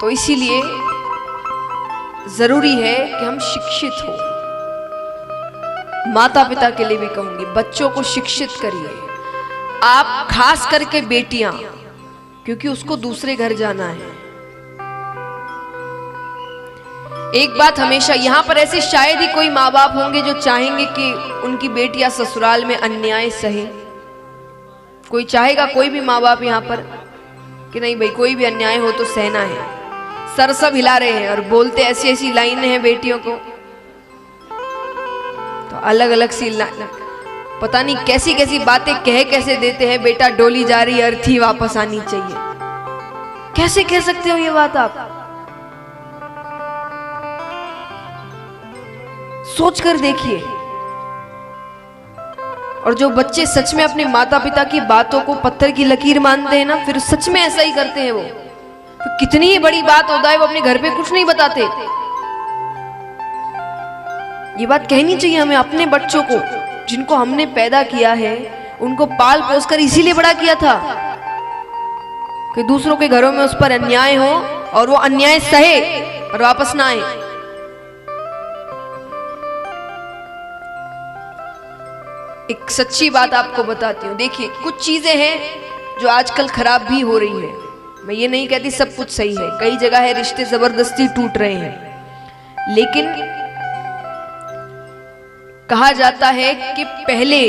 तो इसीलिए जरूरी है कि हम शिक्षित हो। माता पिता के लिए भी कहूंगी, बच्चों को शिक्षित करिए आप, खास करके बेटियां, क्योंकि उसको दूसरे घर जाना है। एक बात हमेशा, यहां पर ऐसे शायद ही कोई माँ बाप होंगे जो चाहेंगे कि उनकी बेटियां ससुराल में अन्याय सहे। कोई चाहेगा, कोई भी माँ बाप यहां पर, कि नहीं भाई कोई भी अन्याय हो तो सहना है। सर सब हिला रहे हैं और बोलते ऐसी ऐसी लाइनें हैं बेटियों को, तो अलग अलग सी पता नहीं कैसी कैसी बातें कह कैसे देते हैं। बेटा डोली जा रही, अर्थी वापस आनी चाहिए। कैसे कह सकते हो ये बात आप? सोच कर देखिए। और जो बच्चे सच में अपने माता पिता की बातों को पत्थर की लकीर मानते हैं ना, फिर सच में ऐसा ही करते हैं वो। फिर कितनी ही बड़ी बात होता है, वो अपने घर पे कुछ नहीं बताते। ये बात कहनी चाहिए हमें अपने बच्चों को, जिनको हमने पैदा किया है, उनको पाल पोस कर इसीलिए बड़ा किया था कि दूसरों के घरों में उस पर अन्याय हो और वो अन्याय सहे और वापस ना आए। एक सच्ची बात आपको बताती हूँ। देखिए, कुछ चीजें हैं जो आजकल खराब भी हो रही है। मैं ये नहीं कहती सब कुछ सही है, कई जगह है रिश्ते जबरदस्ती टूट रहे हैं। लेकिन कहा जाता है कि पहले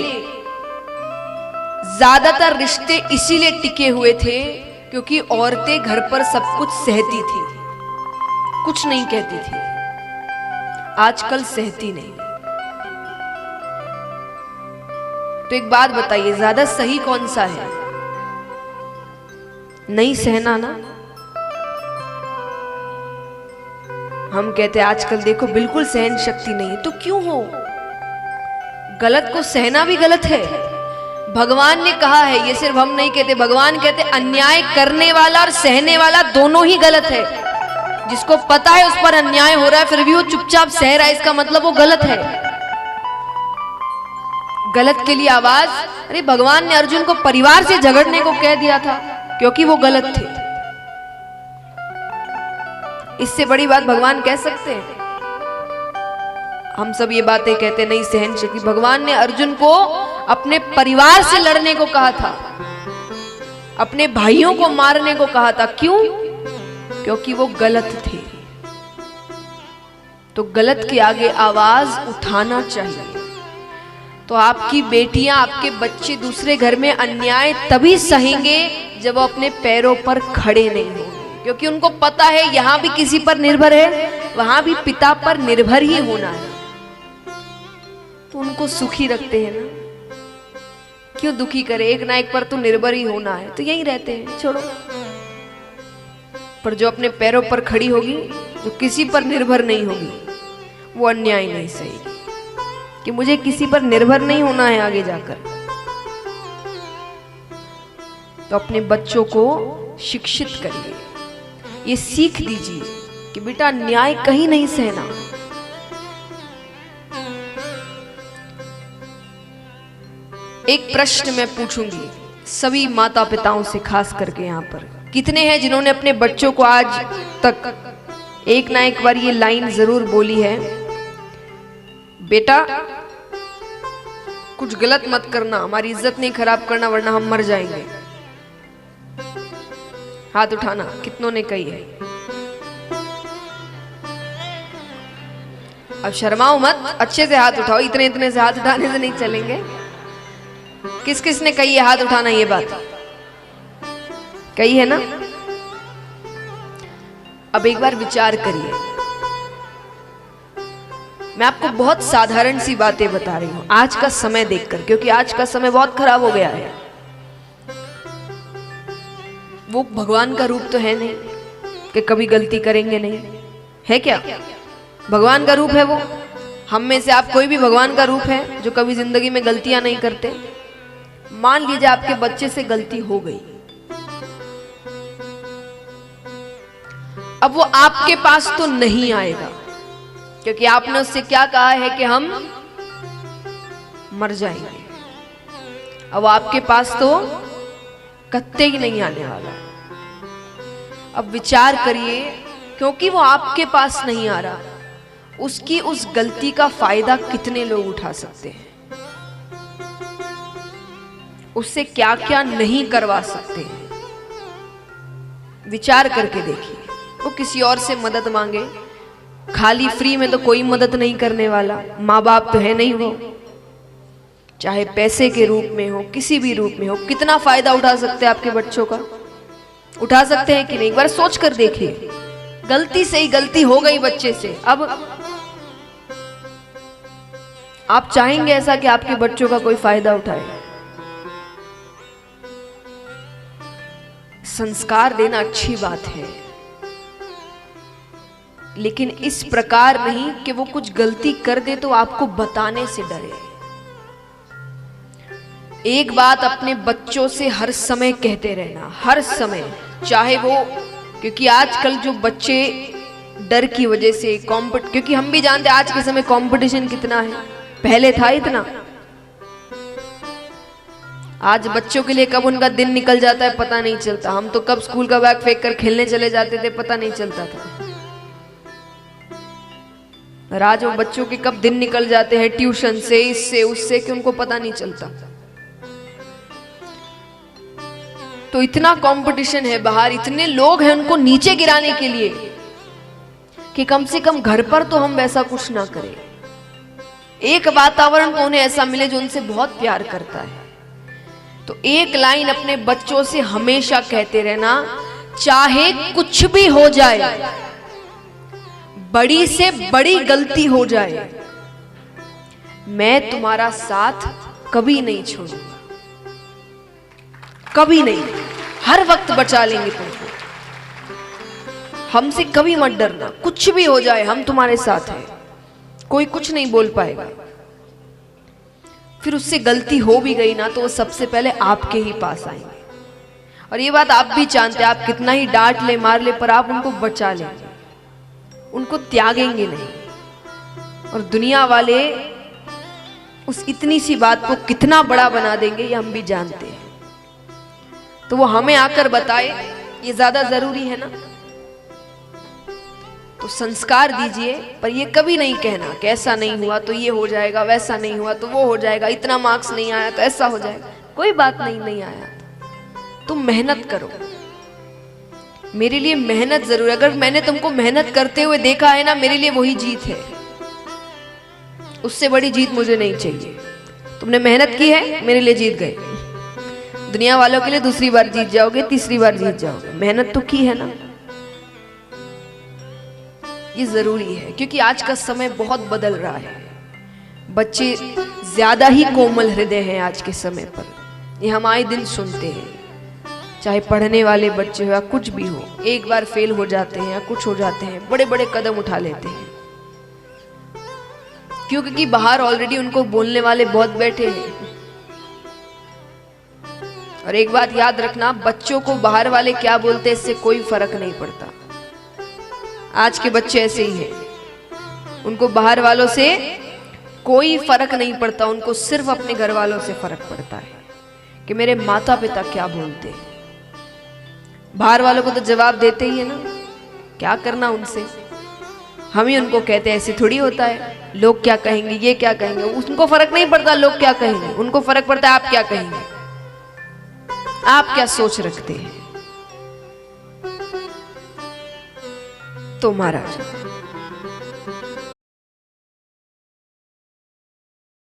ज्यादातर रिश्ते इसीलिए टिके हुए थे क्योंकि औरतें घर पर सब कुछ सहती थी, कुछ नहीं कहती थी। आजकल सहती नहीं। तो एक बात बताइए, ज्यादा सही कौन सा है? नहीं सहना ना। हम कहते हैं आजकल देखो बिल्कुल सहन शक्ति नहीं है, तो क्यों हो? गलत को सहना भी गलत है। भगवान ने कहा है, ये सिर्फ हम नहीं कहते, भगवान कहते अन्याय करने वाला और सहने वाला दोनों ही गलत है। जिसको पता है उस पर अन्याय हो रहा है फिर भी वो चुपचाप सह रहा है, इसका मतलब वो गलत है। गलत के लिए आवाज, अरे भगवान ने अर्जुन को परिवार से झगड़ने को कह दिया था क्योंकि वो गलत थे। इससे बड़ी बात भगवान कह सकते हैं? हम सब ये बातें कहते नहीं सहन शक्ति। भगवान ने अर्जुन को अपने परिवार से लड़ने को कहा था, अपने भाइयों को मारने को कहा था। क्यों? क्योंकि वो गलत थे। तो गलत के आगे आवाज उठाना चाहिए। तो आपकी बेटियां, आपके बच्चे दूसरे घर में अन्याय तभी सहेंगे जब वो अपने पैरों पर खड़े नहीं होंगे, क्योंकि उनको पता है यहां भी किसी पर निर्भर है, वहां भी पिता पर निर्भर ही होना है। तो उनको सुखी रखते हैं ना, क्यों दुखी करे? एक ना एक पर तो निर्भर ही होना है, तो यही रहते हैं, छोड़ो। पर जो अपने पैरों पर खड़ी होगी, जो किसी पर निर्भर नहीं होगी, वो अन्याय नहीं सहेगी कि मुझे किसी पर निर्भर नहीं होना है आगे जाकर। तो अपने बच्चों को शिक्षित करिए, ये सीख दीजिए कि बेटा न्याय कहीं नहीं सहना। एक प्रश्न मैं पूछूंगी सभी माता पिताओं से, खास करके यहां पर कितने हैं जिन्होंने अपने बच्चों को आज तक एक ना एक बार ये लाइन जरूर बोली है, बेटा कुछ गलत मत करना, हमारी इज्जत नहीं खराब करना वरना हम मर जाएंगे। हाथ उठाना, कितनों ने कही है? अब शर्माओ मत, अच्छे से हाथ उठाओ, इतने इतने से हाथ उठाने से नहीं चलेंगे। किस किस ने कही है हाथ उठाना? ये बात कही है ना? अब एक बार विचार करिए। मैं आपको बहुत साधारण सी बातें बता रही हूं आज का समय देखकर, क्योंकि आज का समय बहुत खराब हो गया है। वो भगवान का रूप तो है नहीं कि कभी गलती करेंगे नहीं, है क्या? भगवान का रूप है वो। हम में से आप कोई भी भगवान का रूप है जो कभी जिंदगी में गलतियां नहीं करते। मान लीजिए आपके बच्चे से गलती हो गई, अब वो आपके पास तो नहीं आएगा क्योंकि आपने उससे क्या कहा है कि हम मर जाएंगे। अब आपके पास तो कत्ते ही नहीं आने वाला। अब विचार करिए, क्योंकि वो आपके पास नहीं आ रहा, उसकी उस गलती का फायदा कितने लोग उठा सकते हैं, उससे क्या क्या नहीं करवा सकते हैं। विचार करके देखिए। वो किसी और से मदद मांगे, खाली फ्री में तो कोई मदद नहीं करने वाला, माँ बाप तो है नहीं वो, चाहे पैसे के रूप में हो, किसी भी रूप में हो। कितना फायदा उठा सकते हैं आपके बच्चों का? उठा सकते हैं कि नहीं? एक बार सोच कर देखिए। गलती से ही गलती हो गई बच्चे से, अब आप चाहेंगे ऐसा कि आपके बच्चों का कोई फायदा उठाए? संस्कार देना अच्छी बात है, लेकिन इस प्रकार नहीं कि वो कुछ गलती कर दे तो आपको बताने से डरे। एक बात अपने बच्चों से हर समय कहते रहना, हर समय, चाहे वो, क्योंकि आजकल जो बच्चे डर की वजह से क्योंकि हम भी जानते हैं आज के समय कंपटीशन कितना है, पहले था इतना। आज बच्चों के लिए कब उनका दिन निकल जाता है पता नहीं चलता। हम तो कब स्कूल का बैग फेंक कर खेलने चले जाते थे, पता नहीं चलता था। और आज वो बच्चों के कब दिन निकल जाते हैं ट्यूशन से, इससे उससे, कि उनको पता नहीं चलता। तो इतना कंपटीशन है बाहर, इतने लोग हैं उनको नीचे गिराने के लिए कि कम से कम घर पर तो हम वैसा कुछ ना करें। एक वातावरण तो उन्हें ऐसा मिले जो उनसे बहुत प्यार करता है। तो एक लाइन अपने बच्चों से हमेशा कहते रहना, चाहे कुछ भी हो जाए, बड़ी से बड़ी गलती हो जाए, मैं तुम्हारा साथ कभी नहीं छोड़ूंगा, कभी नहीं, हर वक्त बचा लेंगे तुमको, हमसे कभी मत डरना, कुछ भी हो जाए हम तुम्हारे साथ हैं, कोई कुछ नहीं बोल पाएगा। फिर उससे गलती हो भी गई ना तो वो सबसे पहले आपके ही पास आएंगे। और ये बात आप भी जानते हैं, आप कितना ही डांट ले मार ले, पर आप उनको बचा लेंगे, उनको त्यागेंगे नहीं। और दुनिया वाले उस इतनी सी बात को कितना बड़ा बना देंगे ये हम भी जानते हैं। तो वो हमें आकर बताए, ये ज्यादा जरूरी है ना। तो संस्कार दीजिए, पर ये कभी नहीं कहना कि ऐसा नहीं हुआ तो ये हो जाएगा, वैसा नहीं हुआ तो वो हो जाएगा, इतना मार्क्स नहीं आया तो ऐसा हो जाएगा। कोई बात नहीं आया तुम मेहनत करो, मेरे लिए मेहनत जरूर है। अगर मैंने तुमको मेहनत करते हुए देखा है ना, मेरे लिए वही जीत है, उससे बड़ी जीत मुझे नहीं चाहिए। तुमने मेहनत की है, मेरे लिए जीत गए। दुनिया वालों के लिए दूसरी बार जीत जाओगे, तीसरी बार जीत जाओगे, मेहनत तो की है ना। ये जरूरी है, क्योंकि आज का समय बहुत बदल रहा है। बच्चे ज्यादा ही कोमल हृदय हैं आज के समय पर, ये हम आए दिन सुनते हैं। चाहे पढ़ने वाले बच्चे हो या कुछ भी हो, एक बार फेल हो जाते हैं या कुछ हो जाते हैं, बड़े बड़े कदम उठा लेते हैं। क्योंकि बाहर ऑलरेडी उनको बोलने वाले बहुत बैठे हैं। और एक बात याद रखना, बच्चों को बाहर वाले क्या बोलते हैं इससे कोई फर्क नहीं पड़ता। आज के बच्चे ऐसे ही हैं, उनको बाहर वालों से कोई फर्क नहीं पड़ता, उनको सिर्फ अपने घर वालों से फर्क पड़ता है कि मेरे माता पिता क्या बोलते हैं। बाहर वालों को तो जवाब देते ही है ना, क्या करना उनसे। हम ही उनको कहते हैं ऐसे थोड़ी होता है, लोग क्या कहेंगे, ये क्या कहेंगे। उनको फर्क नहीं पड़ता लोग क्या कहेंगे, उनको फर्क पड़ता है आप क्या कहेंगे, आप क्या सोच रखते हैं। तो महाराज